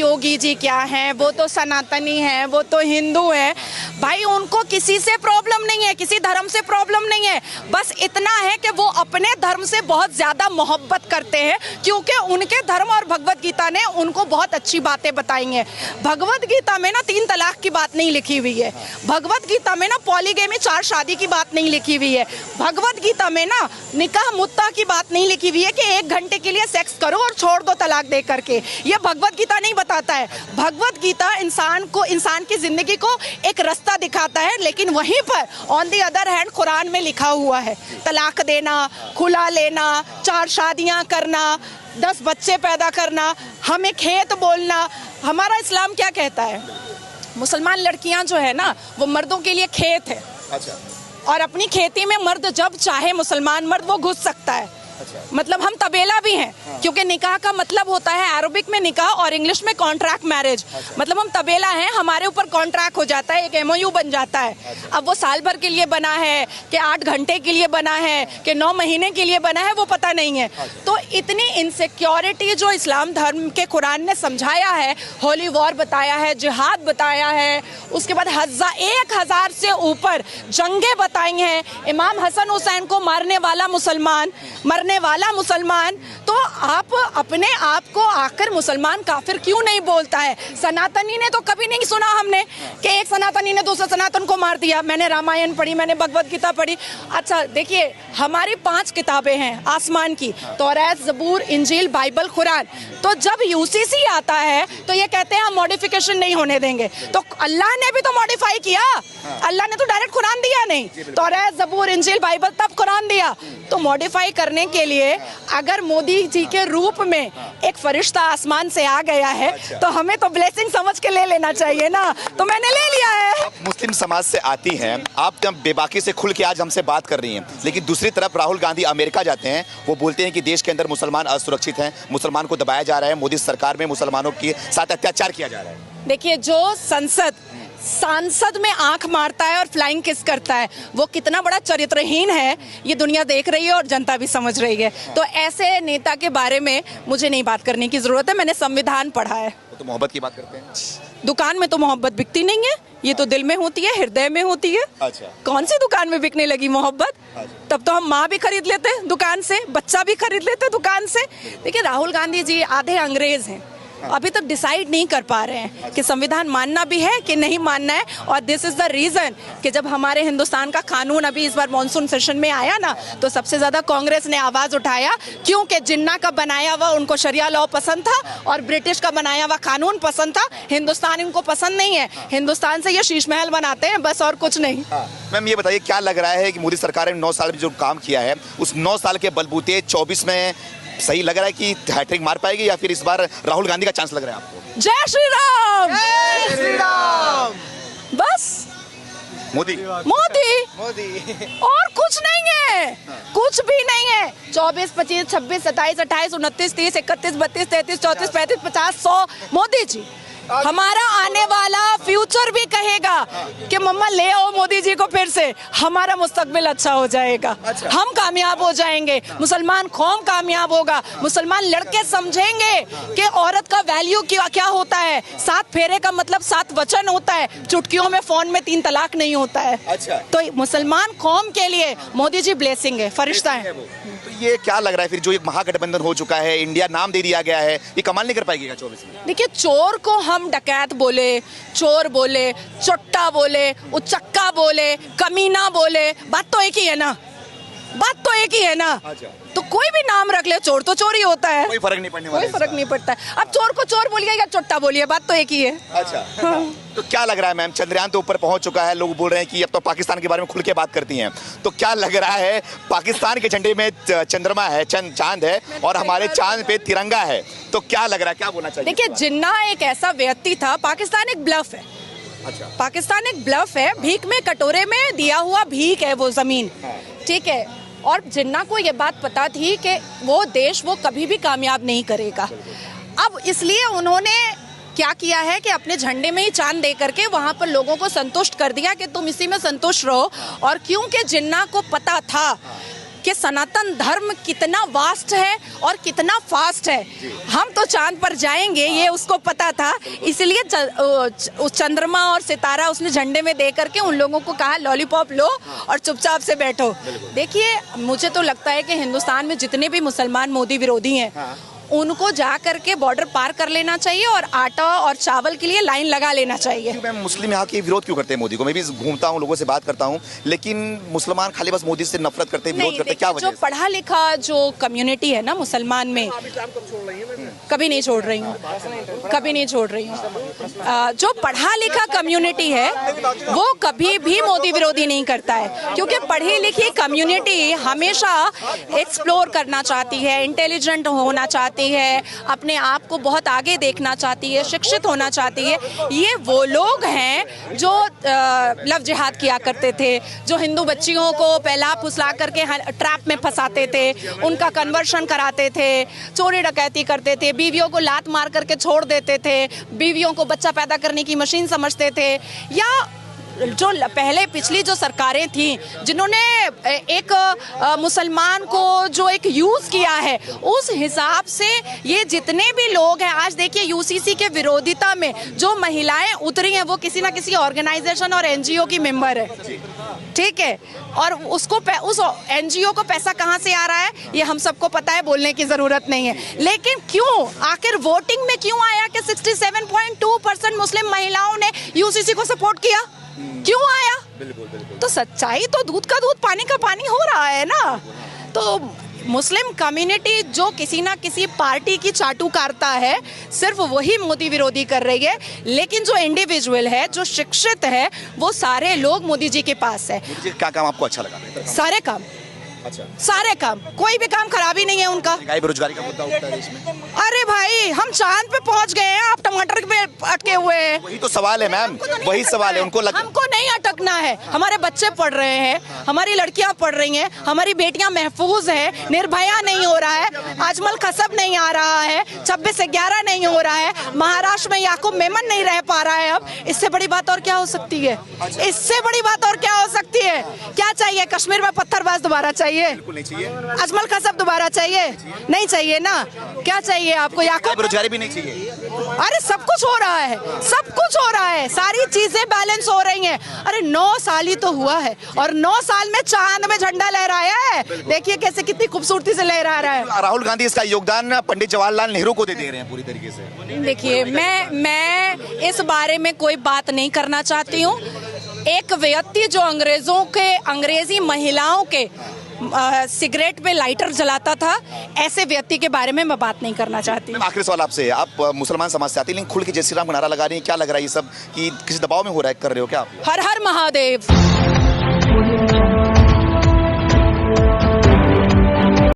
योगी जी क्या हैं, वो तो सनातनी हैं, वो तो हिंदू हैं। भाई उनको किसी से प्रॉब्लम नहीं है, किसी धर्म से प्रॉब्लम नहीं है। बस इतना है कि वो अपने धर्म से बहुत ज़्यादा मोहब्बत करते हैं, क्योंकि उनके धर्म और भगवत गीता ने उनको बहुत अच्छी बातें बताई हैं। भगवत गीता में ना 3 तलाक की बात नहीं लिखी हुई है। भगवत गीता में ना पॉलीगेमी 4 शादी की बात नहीं लिखी हुई है। भगवत गीता में ना निकाह मुत्ता की बात नहीं लिखी हुई है कि 1 घंटे के लिए सेक्स करो और छोड़ दो तलाक दे करके। ये भगवत गीता नहीं बताता है। भगवत गीता इंसान की जिंदगी को एक रास्ता दिखाता है, लेकिन वहीं पर on the other hand Quran में लिखा हुआ है तलाक देना, खुला लेना, 4 शादियां करना, 10 बच्चे पैदा करना, हमें खेत बोलना। हमारा इस्लाम क्या कहता है? मुसलमान लड़कियां जो है ना वो मर्दों के लिए खेत है। अच्छा। और अपनी खेती में मर्द जब चाहे मुसलमान मर्द वो घुस सकता है। अच्छा। मतलब हम तबेला भी हैं। हाँ। क्योंकि निकाह का मतलब होता है अरबिक में निकाह और इंग्लिश में कॉन्ट्रैक्ट मैरिज। अच्छा। मतलब हम तबेला हैं, हमारे ऊपर कॉन्ट्रैक्ट हो जाता है, एक MOU बन जाता है। अच्छा। अब वो साल भर के लिए बना है कि 8 घंटे के लिए बना है कि 9 महीने के लिए बना है, वो पता नहीं है। अच्छा। तो इतनी इनसिक्योरिटी जो इस्लाम धर्म के कुरान ने समझाया है, होली वॉर बताया है, जिहाद बताया है, उसके बाद 1000 से ऊपर जंगें बताई हैं, इमाम हसन हुसैन को मारने वाला मुसलमान, तो आप अपने आप को आकर मुसलमान काफिर क्यों नहीं बोलता है? सनातनी ने तो कभी नहीं सुना हमने कि एक सनातनी ने दूसरे सनातन को मार दिया। मैंने रामायण पढ़ी, मैंने भगवत गीता पढ़ी। अच्छा देखिए, हमारी 5 किताबें हैं आसमान की, तौरात, ज़बूर, इंजील, बाइबल, कुरान। तो जब UCC आता है तो ये कहते हैं हम मॉडिफिकेशन नहीं होने देंगे। तो अल्लाह ने भी तो मॉडिफाई किया। अल्लाह ने तो डायरेक्ट कुरान दिया नहीं, तौरात, ज़बूर, इंजील, बाइबल, तब कुरान दिया। तो मॉडिफाई करने के लिए अगर मोदी जी के रूप में एक फरिश्ता आसमान से आ गया है, तो हमें तो ब्लेसिंग समझ के ले लेना चाहिए ना। तो मैंने ले लिया है। आप मुस्लिम समाज से आती हैं, आप जब बेबाकी से खुल के आज हमसे बात कर रही हैं, लेकिन दूसरी तरफ राहुल गांधी अमेरिका जाते हैं, वो बोलते हैं कि देश के अंदर मुसलमान असुरक्षित हैं, मुसलमान को दबाया जा रहा है, मोदी सरकार में मुसलमानों के साथ अत्याचार किया जा रहा है। देखिए, जो सांसद में आंख मारता है और फ्लाइंग किस करता है, वो कितना बड़ा चरित्रहीन है, ये दुनिया देख रही है और जनता भी समझ रही है। तो ऐसे नेता के बारे में मुझे नहीं बात करने की जरूरत है। मैंने संविधान पढ़ा है। तो मोहब्बत की बात करते हैं। दुकान में तो मोहब्बत बिकती नहीं है, ये तो दिल में होती है, हृदय में होती है। अच्छा। कौन सी दुकान में बिकने लगी मोहब्बत? अच्छा। तब तो हम माँ भी खरीद लेते दुकान से, बच्चा भी खरीद लेते दुकान से। देखिए, राहुल गांधी जी आधे अंग्रेज हैं, अभी तक डिसाइड नहीं कर पा रहे हैं कि संविधान मानना भी है कि नहीं मानना है। और दिस इज द रीजन कि जब हमारे हिंदुस्तान का कानून अभी इस बार मॉनसून सेशन में आया ना, तो सबसे ज्यादा कांग्रेस ने आवाज उठाया, क्योंकि जिन्ना का बनाया हुआ उनको शरिया लॉ पसंद था और ब्रिटिश का बनाया हुआ कानून पसंद था। हिंदुस्तान इनको पसंद नहीं है। हिंदुस्तान से ये शीश महल बनाते हैं बस, और कुछ नहीं। मैम ये बताइए, क्या लग रहा है कि मोदी सरकार ने 9 साल में जो काम किया है, उस 9 साल के बलबूते 24 में सही लग रहा है कि हैट्रिक मार पाएगी, या फिर इस बार राहुल गांधी का चांस लग रहा है आपको? जय श्री राम, जय श्री राम। बस मोदी और कुछ नहीं है। कुछ भी नहीं है। 24, 25, 26, 27, 28, 29, 30, 31, 32, 33, 34, 35, 50, 100 मोदी जी। हमारा आने वाला फ्यूचर भी कहेगा कि मम्मा ले आओ मोदी जी को फिर से, हमारा मुस्तकबिल अच्छा हो जाएगा। अच्छा। हम कामयाब हो जाएंगे, मुसलमान कौम कामयाब होगा, मुसलमान लड़के समझेंगे कि औरत का वैल्यू क्या होता है। 7 फेरे का मतलब 7 वचन होता है, चुटकियों में फोन में 3 तलाक नहीं होता है। अच्छा। तो मुसलमान कौम के लिए मोदी जी ब्लेसिंग है, फरिश्ता है। तो ये क्या लग रहा है फिर, जो एक महागठबंधन हो चुका है, इंडिया नाम दे दिया गया है, ये कमाल नहीं कर पाएगी 24 में? देखिए, चोर को हम डकैत बोले, चोर बोले, चुट्टा बोले, उचक्का बोले, कमीना बोले, बात तो एक ही है ना। अच्छा। तो कोई भी नाम रख ले, चोर तो चोर ही होता है, कोई फर्क नहीं पड़ने वाला, कोई फर्क नहीं पड़ता है। अब चोर को चोर बोलिए या चुट्टा बोलिए, बात तो एक ही है। अच्छा। हाँ। तो क्या लग रहा है मैम, चंद्रयान तो ऊपर पहुंच चुका है, लोग बोल रहे हैं कि अब तो पाकिस्तान के बारे में खुल के बात करती हैं, तो क्या लग रहा है, पाकिस्तान के झंडे में चंद्रमा है, चांद है, और हमारे चांद पे तिरंगा है, तो क्या लग रहा है, क्या बोलना चाहिए? देखिए, जिन्ना एक ऐसा व्यक्ति था, पाकिस्तान एक ब्लफ है। अच्छा। पाकिस्तान एक ब्लफ है, भीख में कटोरे में दिया हुआ भीख है वो जमीन। ठीक है। और जिन्ना को ये बात पता थी कि वो देश वो कभी भी कामयाब नहीं करेगा। अब इसलिए उन्होंने क्या किया है कि अपने झंडे में ही चांद दे करके वहां पर लोगों को संतुष्ट कर दिया कि तुम इसी में संतुष्ट रहो। और क्योंकि जिन्ना को पता था कि सनातन धर्म कितना वास्ट है और कितना फास्ट है। हम तो चांद पर जाएंगे ये उसको पता था, इसलिए उस चंद्रमा और सितारा उसने झंडे में दे करके उन लोगों को कहा लॉलीपॉप लो और चुपचाप से बैठो। देखिए, मुझे तो लगता है कि हिंदुस्तान में जितने भी मुसलमान मोदी विरोधी हैं उनको जा करके बॉर्डर पार कर लेना चाहिए और आटा और चावल के लिए लाइन लगा लेना चाहिए। क्यों मैम मुस्लिम यहाँ के विरोध क्यों करते हैं मोदी को? मैं भी घूमता हूँ, लोगों से बात करता हूँ, लेकिन मुसलमान खाली बस मोदी से नफरत करते हैं, विरोध करते हैं, क्या वजह जो है? पढ़ा लिखा जो कम्युनिटी है ना मुसलमान में, कभी नहीं छोड़ रही हूँ, कभी नहीं छोड़ रही हूँ। जो पढ़ा लिखा कम्युनिटी है वो कभी भी मोदी विरोधी नहीं करता है, क्योंकि पढ़ी लिखी कम्युनिटी हमेशा एक्सप्लोर करना चाहती है, इंटेलिजेंट होना चाहती है, अपने आप को बहुत आगे देखना चाहती है, शिक्षित होना चाहती है। ये वो लोग हैं जो लव जिहाद किया करते थे, जो हिंदू बच्चियों को पहला फुसला करके ट्रैप में फंसाते थे, उनका कन्वर्शन कराते थे, चोरी डकैती करते थे, बीवियों को लात मार करके छोड़ देते थे, बीवियों को बच्चा पैदा करने की मशीन समझते थे। या जो पहले पिछली जो सरकारें थी जिन्होंने एक मुसलमान को जो एक यूज किया है, उस हिसाब से ये जितने भी लोग हैं आज देखिए यूसीसी के विरोधिता में जो महिलाएं उतरी हैं वो किसी ना किसी ऑर्गेनाइजेशन और एनजीओ की मेंबर है, ठीक है, और उसको उस एनजीओ को पैसा कहाँ से आ रहा है ये हम सबको पता है, बोलने की जरूरत नहीं है। लेकिन क्यों आखिर वोटिंग में क्यों आया कि 67.2% मुस्लिम महिलाओं ने यूसीसी को सपोर्ट किया? क्यों आया? बिल्कुल। तो सच्चाई तो दूध का दूध पानी का पानी हो रहा है ना। तो मुस्लिम कम्युनिटी जो किसी ना किसी पार्टी की चाटुकारिता है सिर्फ वही मोदी विरोधी कर रही है, लेकिन जो इंडिविजुअल है, जो शिक्षित है, वो सारे लोग मोदी जी के पास है। क्या काम आपको अच्छा लगा? सारे काम, अच्छा, सारे काम, कोई भी काम खराब ही नहीं है उनका। बेरोजगारी का मुद्दा उठता है इसमें। अरे भाई हम चांद पे पहुंच गए हैं, आप टमाटर पे अटके हुए हैं। वही तो सवाल है मैम, वही सवाल है। उनको हमको नहीं अटकना है, हमारे बच्चे पढ़ रहे हैं, हमारी लड़कियां पढ़ रही हैं, हमारी बेटियां महफूज हैं, निर्भया नहीं हो रहा है, अजमल कसब नहीं आ रहा है, 26/11 नहीं हो रहा है, महाराष्ट्र में याकूब मेमन नहीं रह पा रहा है। अब इससे बड़ी बात और क्या हो सकती है? इससे बड़ी बात और क्या हो सकती है? क्या चाहिए? कश्मीर में पत्थरबाज दोबारा चाहिए? बिल्कुल नहीं चाहिए। अजमल कसब दोबारा चाहिए? नहीं चाहिए ना। क्या चाहिए आपको? याकूब बेरोजगारी भी नहीं चाहिए। अरे सब कुछ हो रहा है, सब कुछ हो रहा है, सारी चीजें बैलेंस हो रही हैं। अरे 9 साल ही तो हुआ है और 9 साल में चांद में झंडा लहराया है। देखिए कैसे कितनी खूबसूरती से लहरा रहा है। राहुल गांधी इसका योगदान पंडित जवाहरलाल नेहरू को दे रहे हैं पूरी तरीके से। देखिए मैं इस बारे में कोई बात नहीं करना चाहती हूँ। एक व्यक्ति जो अंग्रेजी महिलाओं के सिगरेट पे लाइटर जलाता था, ऐसे व्यक्ति के बारे में मैं बात नहीं करना चाहती। आखिरी सवाल आपसे, आप मुसलमान समाज से आती हैं, लेकिन खुल के जय श्री राम का नारा लगा रही हैं, क्या लग रहा है ये सब कि किसी दबाव में हो रहा है, कर रहे हो क्या आप? हर हर महादेव।